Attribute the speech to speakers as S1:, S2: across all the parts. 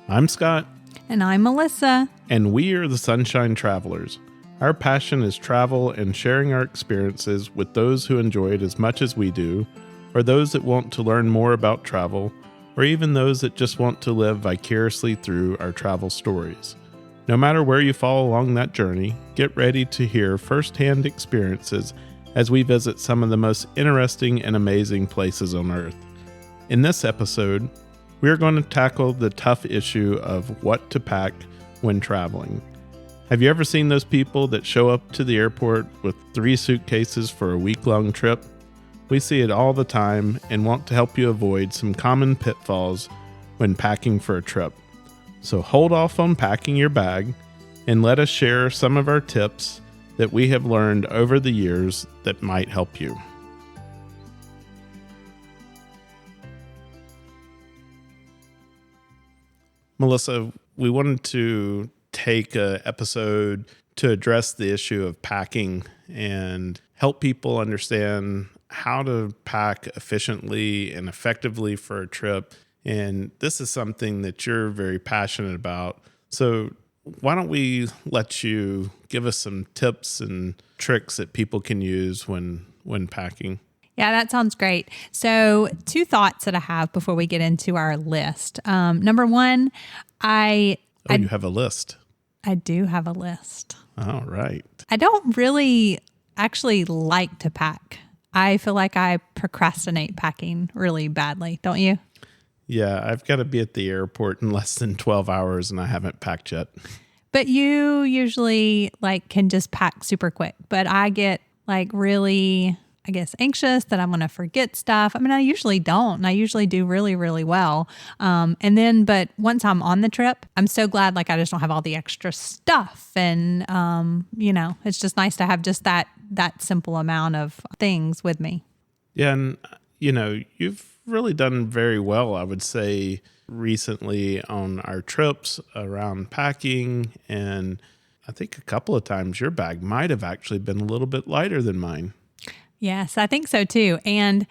S1: I'm Scott.
S2: And I'm Melissa.
S1: And we are the Sunshine Travelers. Our passion is travel and sharing our experiences with those who enjoy it as much as we do, or those that want to learn more about travel, or even those that just want to live vicariously through our travel stories. No matter where you fall along that journey, get ready to hear firsthand experiences as we visit some of the most interesting and amazing places on Earth. In this episode, we are going to tackle the tough issue of what to pack when traveling. Have you ever seen those people that show up to the airport with 3 suitcases for a week-long trip? We see it all the time and want to help you avoid some common pitfalls when packing for a trip. So hold off on packing your bag and let us share some of our tips that we have learned over the years that might help you. Melissa, we wanted to take an episode to address the issue of packing and help people understand how to pack efficiently and effectively for a trip. And this is something that you're very passionate about. So why don't we let you give us some tips and tricks that people can use when packing?
S2: Yeah, that sounds great. So 2 thoughts that I have before we get into our list. Number one, you
S1: have a list.
S2: I do have a list.
S1: All right.
S2: I don't really actually like to pack. I feel like I procrastinate packing really badly. Don't you?
S1: Yeah, I've got to be at the airport in less than 12 hours and I haven't packed yet.
S2: But you usually can just pack super quick. But I get really, anxious that I'm going to forget stuff. I mean, I usually don't. And I usually do really, really well. But once I'm on the trip, I'm so glad I just don't have all the extra stuff. And, it's just nice to have just that simple amount of things with me.
S1: Yeah. And, you've really done very well, I would say, recently on our trips around packing. And I think a couple of times your bag might have actually been a little bit lighter than mine.
S2: Yes, I think so too. And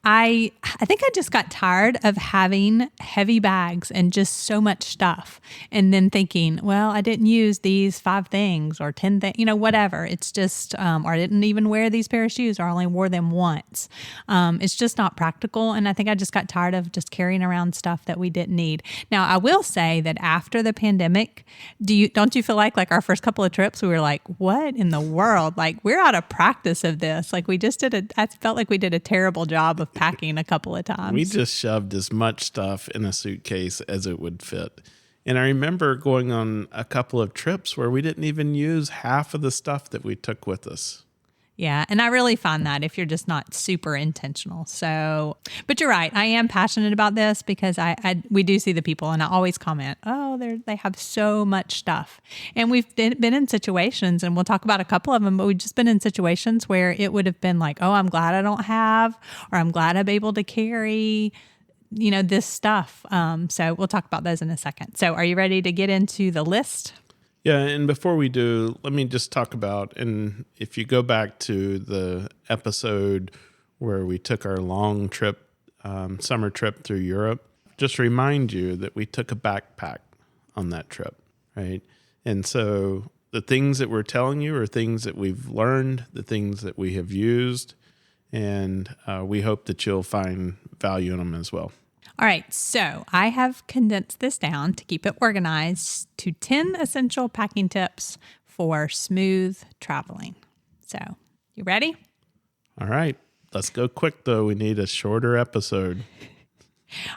S2: I think I just got tired of having heavy bags and just so much stuff. And then thinking, well, I didn't use these 5 things or 10 things, whatever. It's just, or I didn't even wear these pair of shoes or I only wore them once. It's just not practical. And I think I just got tired of just carrying around stuff that we didn't need. Now, I will say that after the pandemic, don't you feel like our first couple of trips, we were like, what in the world? We're out of practice of this. I felt like we did a terrible job of packing a couple of times.
S1: We just shoved as much stuff in a suitcase as it would fit. And I remember going on a couple of trips where we didn't even use half of the stuff that we took with us.
S2: Yeah, and I really find that if you're just not super intentional. So, but you're right. I am passionate about this because we do see the people, and I always comment, "Oh, they have so much stuff." And we've been in situations, and we'll talk about a couple of them, but we've just been in situations where it would have been like, "Oh, I'm glad I don't have," or "I'm glad I'm able to carry." This stuff. So we'll talk about those in a second. So are you ready to get into the list?
S1: Yeah, and before we do, let me just talk about, and if you go back to the episode where we took our long trip, summer trip through Europe, just remind you that we took a backpack on that trip, right? And so the things that we're telling you are things that we've learned, the things that we have used, and we hope that you'll find value in them as well.
S2: All right, so I have condensed this down to keep it organized to 10 essential packing tips for smooth traveling. So, you ready?
S1: All right, let's go quick though. We need a shorter episode.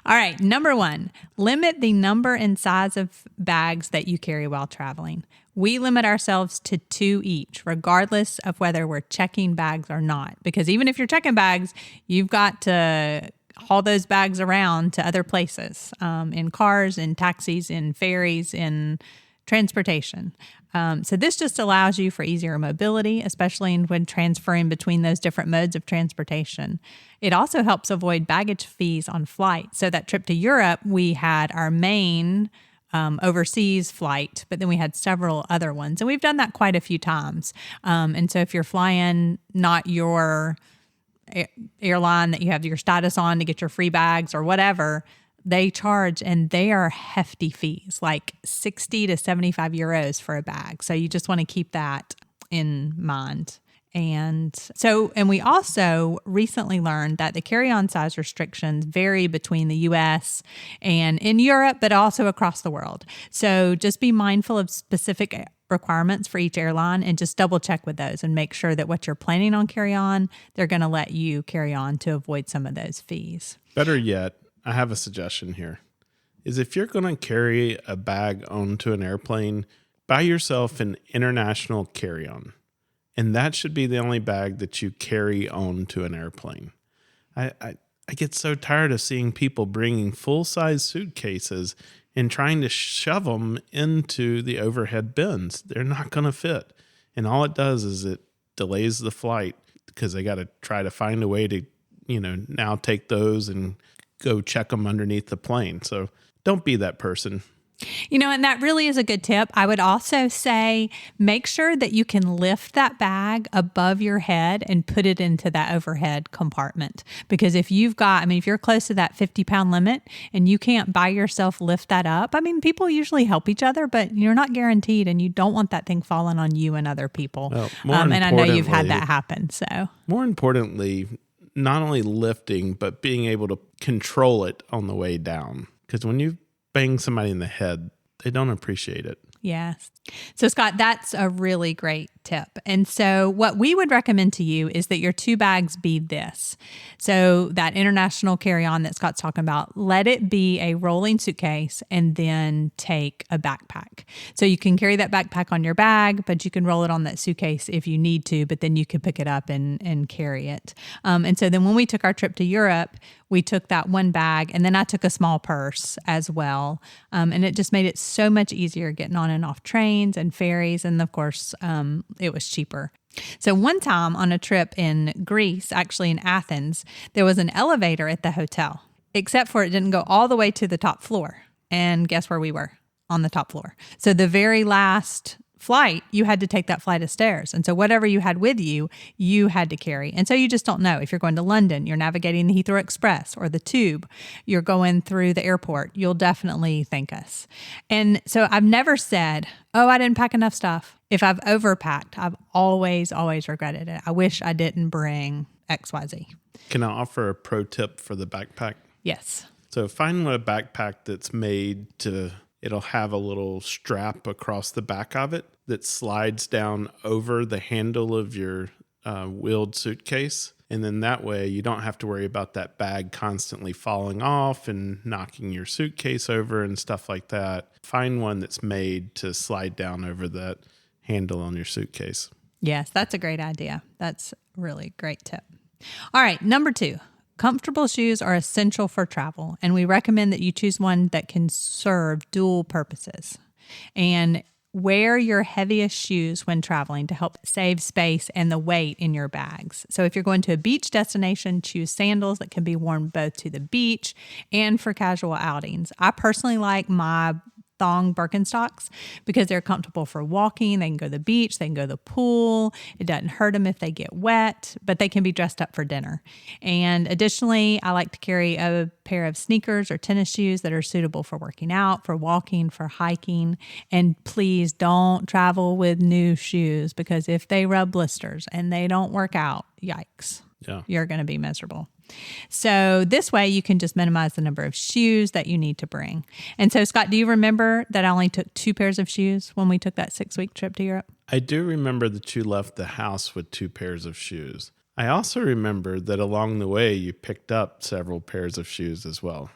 S2: All right, number 1, limit the number and size of bags that you carry while traveling. We limit ourselves to 2 each, regardless of whether we're checking bags or not. Because even if you're checking bags, you've got to haul those bags around to other places, in cars, in taxis, in ferries, in transportation. So this just allows you for easier mobility, especially when transferring between those different modes of transportation. It also helps avoid baggage fees on flights. So that trip to Europe, we had our main overseas flight, but then we had several other ones. And we've done that quite a few times. And so if you're flying not your airline that you have your status on to get your free bags or whatever, they charge, and they are hefty fees, like 60 to 75 euros for a bag. So you just want to keep that in mind. And we also recently learned that the carry-on size restrictions vary between the US and in Europe, but also across the world. So just be mindful of specific requirements for each airline and just double check with those and make sure that what you're planning on carry on, they're going to let you carry on to avoid some of those fees.
S1: Better yet, I have a suggestion here, is if you're going to carry a bag onto an airplane, buy yourself an international carry-on. And that should be the only bag that you carry on to an airplane. I get so tired of seeing people bringing full-size suitcases and trying to shove them into the overhead bins. They're not going to fit. And all it does is it delays the flight because they got to try to find a way to, now take those and go check them underneath the plane. So don't be that person.
S2: And that really is a good tip. I would also say make sure that you can lift that bag above your head and put it into that overhead compartment. Because if you're close to that 50-pound limit and you can't by yourself lift that up, people usually help each other, but you're not guaranteed, and you don't want that thing falling on you and other people.
S1: Well,
S2: and I know you've had that happen. So
S1: more importantly, not only lifting, but being able to control it on the way down. Because when you bang somebody in the head, they don't appreciate it.
S2: Yes. So Scott, that's a really great tip. And so what we would recommend to you is that your two bags be this. So that international carry-on that Scott's talking about, let it be a rolling suitcase and then take a backpack. So you can carry that backpack on your bag, but you can roll it on that suitcase if you need to, but then you can pick it up and carry it. And so then when we took our trip to Europe, we took that one bag, and then I took a small purse as well. And it just made it so much easier getting on and off trains and ferries. And of course, it was cheaper. So one time on a trip in Greece, actually in Athens, there was an elevator at the hotel, except for it didn't go all the way to the top floor. And guess where we were? On the top floor. So the very last flight, you had to take that flight of stairs. And so whatever you had with you, you had to carry. And so you just don't know. If you're going to London, you're navigating the Heathrow Express or the Tube, you're going through the airport, you'll definitely thank us. And so I've never said, oh, I didn't pack enough stuff. If I've overpacked, I've always regretted it. I wish I didn't bring XYZ.
S1: Can I offer a pro tip for the backpack?
S2: Yes.
S1: So find a backpack that's made to, it'll have a little strap across the back of it that slides down over the handle of your wheeled suitcase. And then that way you don't have to worry about that bag constantly falling off and knocking your suitcase over and stuff like that. Find one that's made to slide down over that handle on your suitcase.
S2: Yes, that's a great idea. That's a really great tip. All right, number 2. Comfortable shoes are essential for travel, and we recommend that you choose one that can serve dual purposes. And wear your heaviest shoes when traveling to help save space and the weight in your bags. So if you're going to a beach destination, choose sandals that can be worn both to the beach and for casual outings. I personally like my thong Birkenstocks because they're comfortable for walking. They can go to the beach, they can go to the pool. It doesn't hurt them if they get wet, but they can be dressed up for dinner. And additionally, I like to carry a pair of sneakers or tennis shoes that are suitable for working out, for walking, for hiking. And please don't travel with new shoes because if they rub blisters and they don't work out, yikes.
S1: Yeah.
S2: You're going to be miserable. So this way you can just minimize the number of shoes that you need to bring. And so, Scott, do you remember that I only took 2 pairs of shoes when we took that 6-week trip to Europe?
S1: I do remember that you left the house with 2 pairs of shoes. I also remember that along the way you picked up several pairs of shoes as well.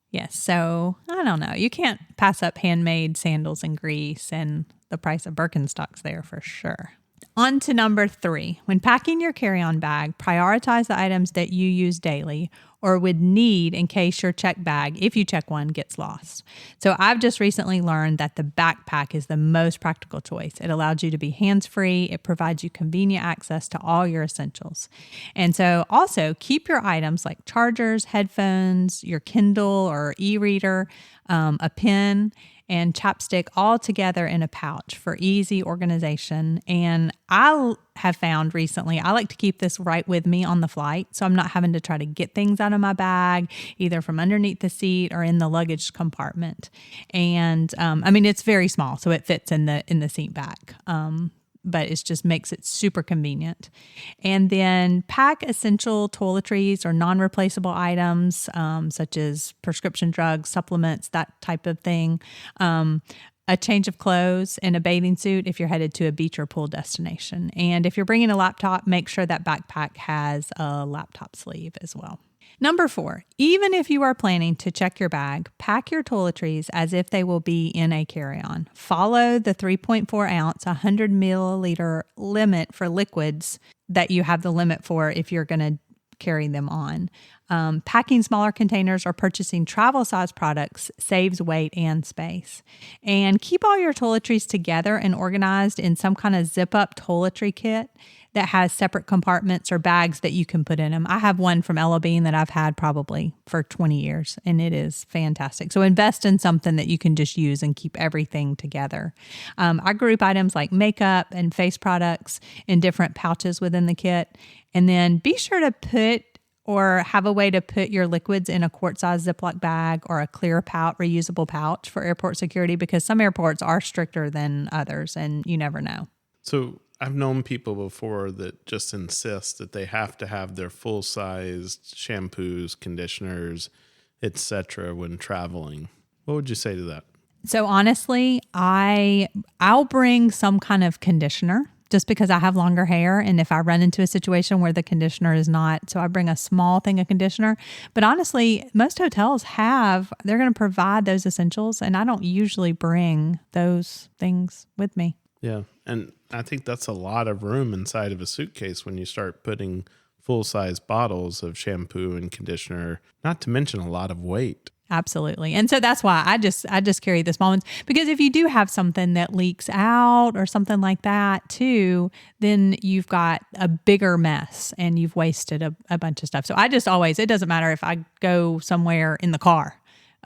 S2: Yes. So I don't know. You can't pass up handmade sandals in Greece, and the price of Birkenstocks there for sure. On to number 3. When packing your carry-on bag, prioritize the items that you use daily or would need in case your check bag, if you check one, gets lost. So I've just recently learned that the backpack is the most practical choice. It allows you to be hands-free. It provides you convenient access to all your essentials. And so also keep your items like chargers, headphones, your Kindle or e-reader, a pen, and chapstick all together in a pouch for easy organization. And I have found recently, I like to keep this right with me on the flight, so I'm not having to try to get things out of my bag, either from underneath the seat or in the luggage compartment. And it's very small, so it fits in the seat back. But it just makes it super convenient. And then pack essential toiletries or non-replaceable items, such as prescription drugs, supplements, that type of thing. A change of clothes and a bathing suit if you're headed to a beach or pool destination. And if you're bringing a laptop, make sure that backpack has a laptop sleeve as well. Number 4, even if you are planning to check your bag, pack your toiletries as if they will be in a carry-on. Follow the 3.4 ounce, 100 milliliter limit for liquids that you have the limit for if you're going to carry them on. Packing smaller containers or purchasing travel size products saves weight and space. And keep all your toiletries together and organized in some kind of zip up toiletry kit that has separate compartments or bags that you can put in them. I have one from Ella Bean that I've had probably for 20 years, and it is fantastic. So invest in something that you can just use and keep everything together. I group items like makeup and face products in different pouches within the kit. And then be sure to put or have a way to put your liquids in a quart-size Ziploc bag or a clear reusable pouch for airport security, because some airports are stricter than others, and you never know.
S1: So I've known people before that just insist that they have to have their full-sized shampoos, conditioners, etc. when traveling. What would you say to that?
S2: So honestly, I'll bring some kind of conditioner just because I have longer hair, and if I run into a situation where the conditioner is not, so I bring a small thing of conditioner. But honestly, most hotels they're going to provide those essentials, and I don't usually bring those things with me.
S1: Yeah, and I think that's a lot of room inside of a suitcase when you start putting full-size bottles of shampoo and conditioner, not to mention a lot of weight.
S2: Absolutely. And so that's why I just carry the small ones, because if you do have something that leaks out or something like that too, then you've got a bigger mess and you've wasted a bunch of stuff. So I just always, it doesn't matter if I go somewhere in the car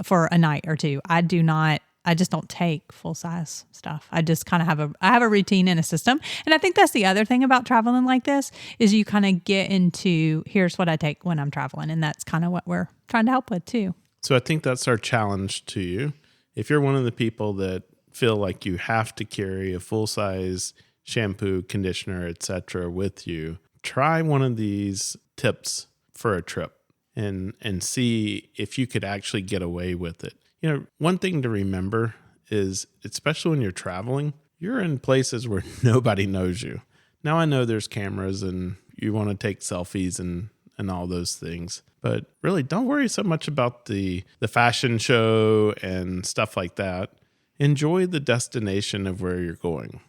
S2: for a night or two. I just don't take full size stuff. I just kind of have a routine and a system. And I think that's the other thing about traveling like this is you kind of get into, here's what I take when I'm traveling. And that's kind of what we're trying to help with too.
S1: So I think that's our challenge to you. If you're one of the people that feel like you have to carry a full-size shampoo, conditioner, etc. with you, try one of these tips for a trip and see if you could actually get away with it. You know, one thing to remember is, especially when you're traveling, you're in places where nobody knows you. Now I know there's cameras and you want to take selfies and all those things. But really, don't worry so much about the fashion show and stuff like that. Enjoy the destination of where you're going.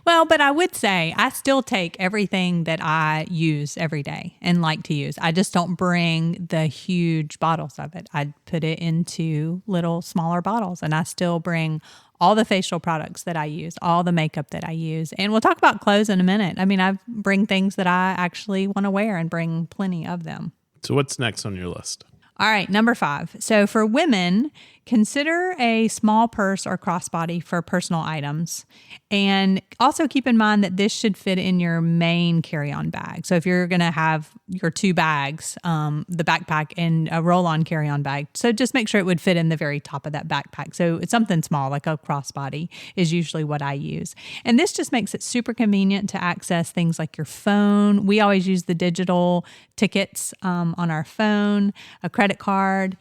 S2: Well, but I would say I still take everything that I use every day and like to use. I just don't bring the huge bottles of it. I put it into little smaller bottles, and I still bring all the facial products that I use, all the makeup that I use. And we'll talk about clothes in a minute. I mean, I bring things that I actually want to wear and bring plenty of them.
S1: So what's next on your list?
S2: All right, number 5. So for women, consider a small purse or crossbody for personal items. And also keep in mind that this should fit in your main carry-on bag. So if you're going to have your 2 bags, the backpack and a roll-on carry-on bag, so just make sure it would fit in the very top of that backpack. So it's something small, like a crossbody is usually what I use. And this just makes it super convenient to access things like your phone. We always use the digital tickets on our phone, a credit card,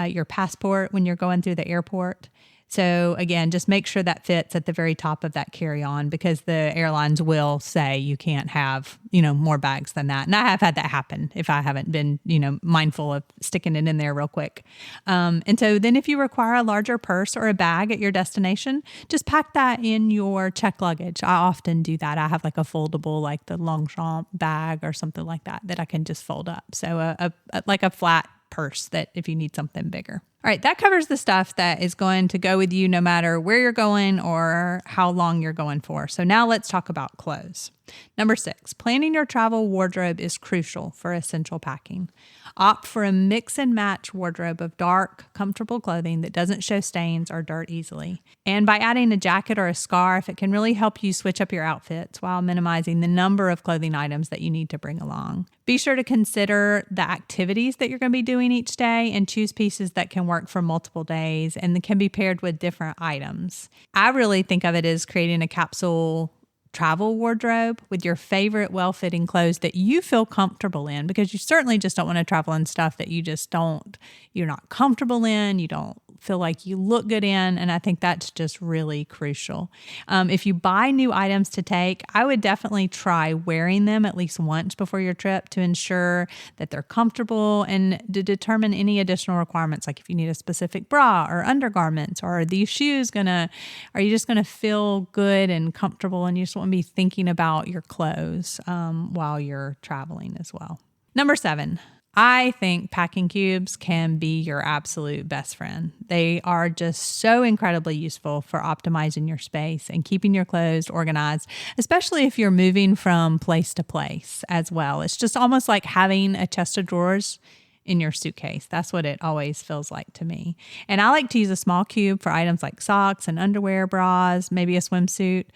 S2: your passport when you're going through the airport. So again, just make sure that fits at the very top of that carry-on, because the airlines will say you can't have, more bags than that. And I have had that happen if I haven't been, mindful of sticking it in there real quick. And so then if you require a larger purse or a bag at your destination, just pack that in your checked luggage. I often do that. I have like a foldable, like the Longchamp bag or something like that I can just fold up. So like a flat purse that if you need something bigger. All right, that covers the stuff that is going to go with you no matter where you're going or how long you're going for. So now let's talk about clothes. Number 6, planning your travel wardrobe is crucial for essential packing. Opt for a mix and match wardrobe of dark, comfortable clothing that doesn't show stains or dirt easily. And by adding a jacket or a scarf, it can really help you switch up your outfits while minimizing the number of clothing items that you need to bring along. Be sure to consider the activities that you're going to be doing each day and choose pieces that can work for multiple days and that can be paired with different items. I really think of it as creating a capsule travel wardrobe with your favorite well-fitting clothes that you feel comfortable in, because you certainly just don't want to travel in stuff that you're not comfortable in, you don't feel like you look good in. And I think that's just really crucial. If you buy new items to take, I would definitely try wearing them at least once before your trip to ensure that they're comfortable and to determine any additional requirements, like if you need a specific bra or undergarments, or are these shoes are you just going to feel good and comfortable, and you just want to be thinking about your clothes while you're traveling as well. Number 7. I think packing cubes can be your absolute best friend. They are just so incredibly useful for optimizing your space and keeping your clothes organized, especially if you're moving from place to place as well. It's just almost like having a chest of drawers in your suitcase. That's what it always feels like to me. And I like to use a small cube for items like socks and underwear, bras, maybe a swimsuit.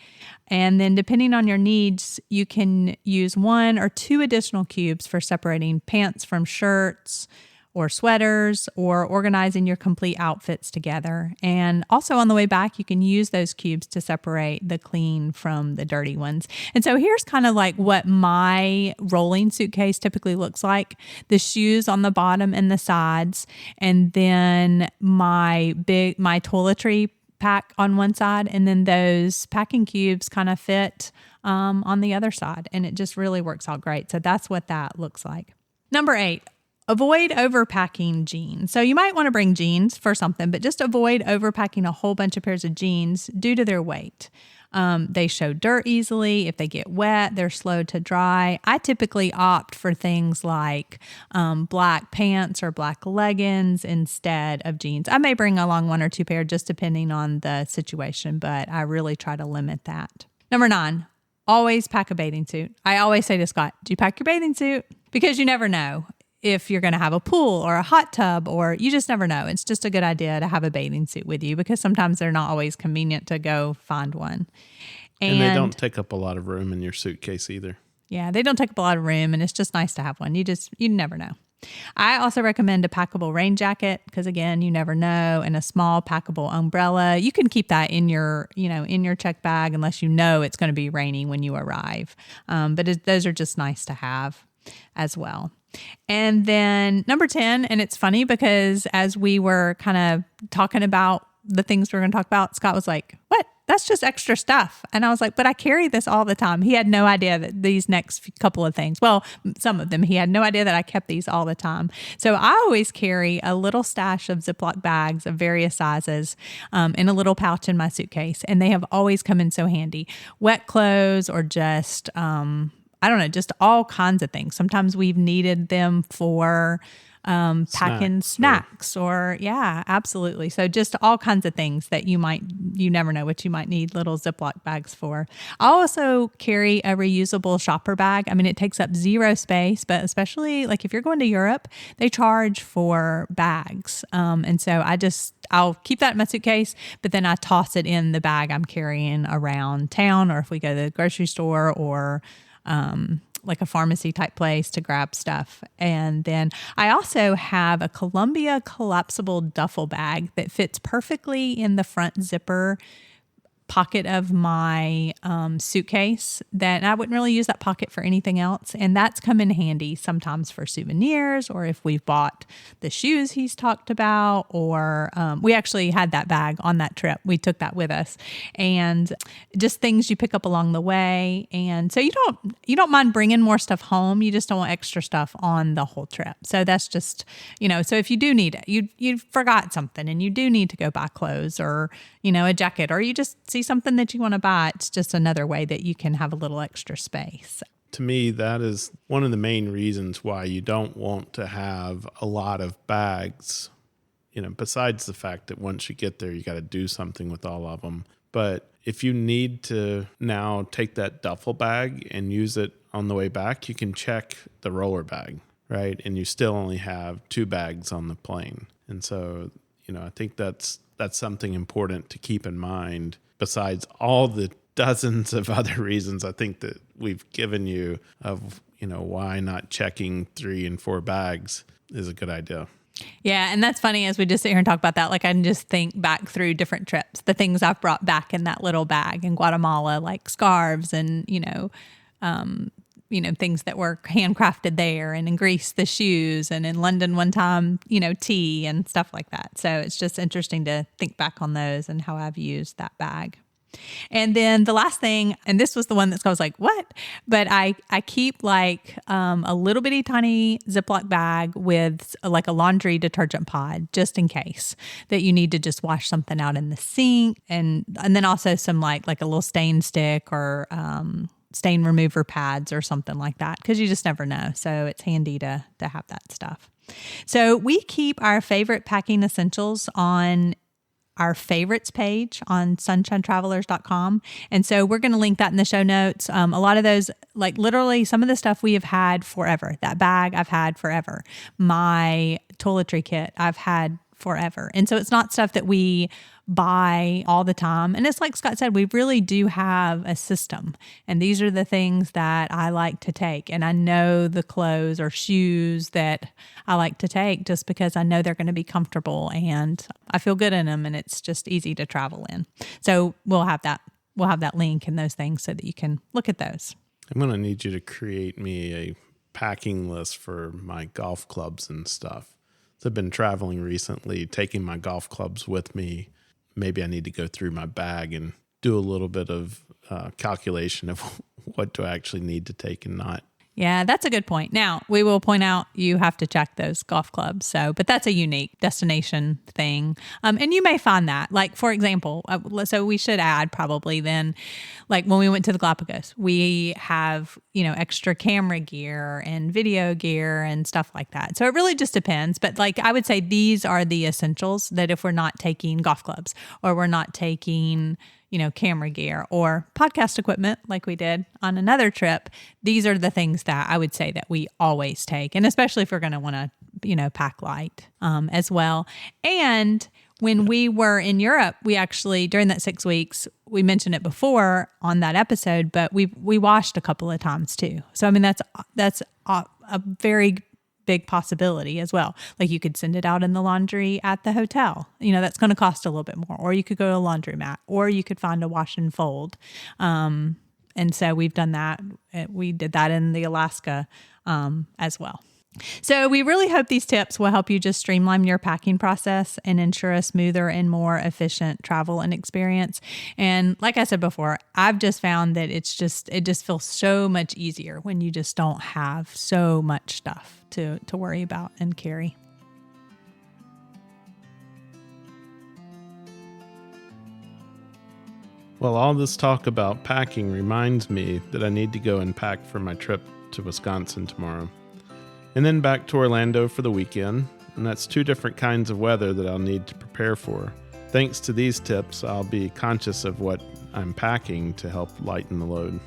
S2: And then depending on your needs, you can use 1 or 2 additional cubes for separating pants from shirts or sweaters, or organizing your complete outfits together. And also on the way back, you can use those cubes to separate the clean from the dirty ones. And so here's kind of like what my rolling suitcase typically looks like. The shoes on the bottom and the sides, and then my toiletry pack on one side, and then those packing cubes kind of fit on the other side. And it just really works out great. So that's what that looks like. Number 8. Avoid overpacking jeans. So you might want to bring jeans for something, but just avoid overpacking a whole bunch of pairs of jeans due to their weight. They show dirt easily. If they get wet, they're slow to dry. I typically opt for things like black pants or black leggings instead of jeans. I may bring along 1 or 2 pair just depending on the situation, but I really try to limit that. Number 9, always pack a bathing suit. I always say to Scott, do you pack your bathing suit? Because you never know if you're going to have a pool or a hot tub, or you just never know. It's just a good idea to have a bathing suit with you, because sometimes they're not always convenient to go find one.
S1: And they don't take up a lot of room in your suitcase either.
S2: Yeah, they don't take up a lot of room, and it's just nice to have one. You never know. I also recommend a packable rain jacket, because again, you never know, and a small packable umbrella. You can keep that in your check bag unless you know it's going to be raining when you arrive. But those are just nice to have as well. And then number 10, and it's funny because as we were kind of talking about the things we're going to talk about, Scott was like, "What? That's just extra stuff." And I was like, "But I carry this all the time." He had no idea that these next couple of things, well, some of them, he had no idea that I kept these all the time. So I always carry a little stash of Ziploc bags of various sizes in a little pouch in my suitcase. And they have always come in so handy. Wet clothes, or just I don't know, just all kinds of things. Sometimes we've needed them for packing snacks or yeah, absolutely. So just all kinds of things that you never know what you might need little Ziploc bags for. I also carry a reusable shopper bag. I mean, it takes up 0 space, but especially like if you're going to Europe, they charge for bags. And so I'll keep that in my suitcase, but then I toss it in the bag I'm carrying around town, or if we go to the grocery store, or like a pharmacy type place to grab stuff. And then I also have a Columbia collapsible duffel bag that fits perfectly in the front zipper pocket of my suitcase, that I wouldn't really use that pocket for anything else. And that's come in handy sometimes for souvenirs, or if we've bought the shoes he's talked about, or we actually had that bag on that trip. We took that with us, and just things you pick up along the way. And so you don't mind bringing more stuff home. You just don't want extra stuff on the whole trip. So that's just, so if you do need it, you forgot something and you do need to go buy clothes, or, a jacket, or you just see something that you want to buy, it's just another way that you can have a little extra space.
S1: To me, that is one of the main reasons why you don't want to have a lot of bags, besides the fact that once you get there, you got to do something with all of them. But if you need to now take that duffel bag and use it on the way back, you can check the roller bag, right? And you still only have 2 bags on the plane. And so, I think that's something important to keep in mind besides all the dozens of other reasons I think that we've given you of, why not checking 3 and 4 bags is a good idea.
S2: Yeah, and that's funny as we just sit here and talk about that. Like I can just think back through different trips, the things I've brought back in that little bag in Guatemala, like scarves and, things that were handcrafted there, and in Greece, the shoes, and in London one time, tea and stuff like that. So it's just interesting to think back on those and how I've used that bag. And then the last thing, and this was the one I was like, what? But I keep like a little bitty tiny Ziploc bag with like a laundry detergent pod, just in case that you need to just wash something out in the sink. And then also some like a little stain stick or stain remover pads or something like that, because you just never know. So it's handy to have that stuff. So we keep our favorite packing essentials on our favorites page on sunshinetravelers.com. And so we're going to link that in the show notes. A lot of those, like literally some of the stuff we have had forever. That bag I've had forever. My toiletry kit I've had forever. And so it's not stuff that we buy all the time. And it's like Scott said, we really do have a system. And these are the things that I like to take. And I know the clothes or shoes that I like to take just because I know they're going to be comfortable and I feel good in them and it's just easy to travel in. So we'll have that link and those things so that you can look at those.
S1: I'm going to need you to create me a packing list for my golf clubs and stuff. So I've been traveling recently, taking my golf clubs with me. Maybe I need to go through my bag and do a little bit of calculation of what do I actually need to take and not.
S2: Yeah, that's a good point. Now, we will point out you have to check those golf clubs. But that's a unique destination thing. And you may find that, like, for example, so we should add probably then, like when we went to the Galapagos, we have, extra camera gear and video gear and stuff like that. So it really just depends. But like, I would say these are the essentials that if we're not taking golf clubs or we're not taking camera gear or podcast equipment like we did on another trip, these are the things that I would say that we always take. And especially if we're going to want to, pack light as well. And when we were in Europe, we actually, during that 6 weeks, we mentioned it before on that episode, but we washed a couple of times too. So, I mean, that's a very big possibility as well. Like you could send it out in the laundry at the hotel. That's going to cost a little bit more. Or you could go to a laundromat. Or you could find a wash and fold. And so we've done that. We did that in the Alaska as well. So we really hope these tips will help you just streamline your packing process and ensure a smoother and more efficient travel and experience. And like I said before, I've just found that it just feels so much easier when you just don't have so much stuff to worry about and carry.
S1: Well, all this talk about packing reminds me that I need to go and pack for my trip to Wisconsin tomorrow. And then back to Orlando for the weekend, and that's 2 different kinds of weather that I'll need to prepare for. Thanks to these tips, I'll be conscious of what I'm packing to help lighten the load.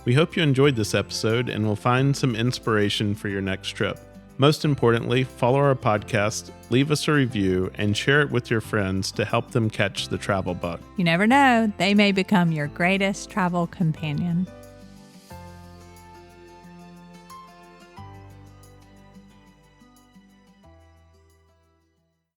S1: We hope you enjoyed this episode and will find some inspiration for your next trip. Most importantly, follow our podcast, leave us a review, and share it with your friends to help them catch the travel bug.
S2: You never know, they may become your greatest travel companion.